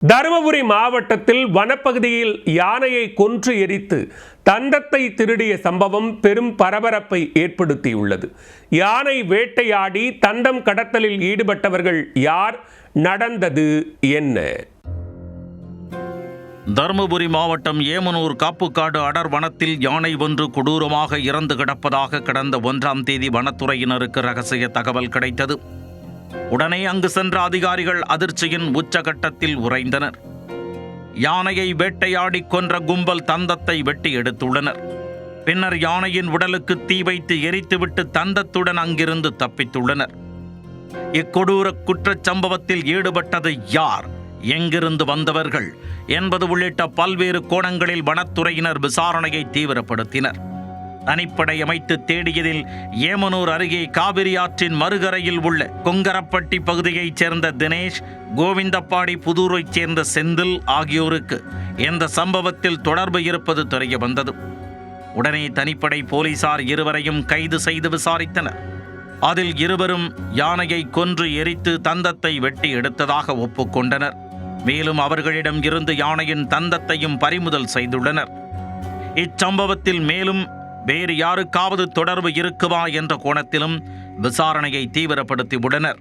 தருமபுரி மாவட்டத்தில் வனப்பகுதியில் யானையை கொன்று எரித்து தந்தத்தை திருடிய சம்பவம் பெரும் பரபரப்பை ஏற்படுத்தியுள்ளது. யானை வேட்டையாடி தந்தம் கடத்தலில் ஈடுபட்டவர்கள் யார்? நடந்தது என்ன? தருமபுரி மாவட்டம் ஏமனூர் காப்புக்காடு அடர் வனத்தில் யானை ஒன்று கொடூரமாக இறந்து கிடப்பதாக கடந்த 1ஆம் தேதி வனத்துறையினருக்கு ரகசிய தகவல் கிடைத்தது. உடனே அங்கு சென்ற அதிகாரிகள் அதிர்ச்சியின் உச்சகட்டத்தில் உறைந்தனர். யானையை வேட்டையாடி கொன்ற கும்பல் தந்தத்தை வெட்டி எடுத்துள்ளனர். பின்னர் யானையின் உடலுக்கு தீ வைத்து எரித்துவிட்டு தந்தத்துடன் அங்கிருந்து தப்பித்துள்ளனர். இக்கொடூர குற்றச் சம்பவத்தில் ஈடுபட்டது யார், எங்கிருந்து வந்தவர்கள் என்பது உள்ளிட்ட பல்வேறு கோணங்களில் வனத்துறையினர் விசாரணையை தீவிரப்படுத்தினர். தனிப்படை அமைத்து தேடியதில் ஏமனூர் அருகே காவிரி ஆற்றின் மறுகரையில் உள்ள கொங்கரப்பட்டி பகுதியைச் சேர்ந்த தினேஷ், கோவிந்தப்பாடி புதூரைச் சேர்ந்த செந்தில் ஆகியோருக்கு இந்த சம்பவத்தில் தொடர்பு இருப்பது தெரிய வந்தது. உடனே தனிப்படை போலீசார் இருவரையும் கைது செய்து விசாரித்தனர். அதில் இருவரும் யானையை கொன்று எரித்து தந்தத்தை வெட்டி எடுத்ததாக ஒப்புக்கொண்டனர். மேலும் அவர்களிடம் இருந்து யானையின் தந்தத்தையும் பறிமுதல் செய்துள்ளனர். இச்சம்பவத்தில் மேலும் வேறு யாருக்காவது தொடர்பு இருக்குமா என்ற கோணத்திலும் விசாரணையை தீவிரப்படுத்தியுள்ளனர்.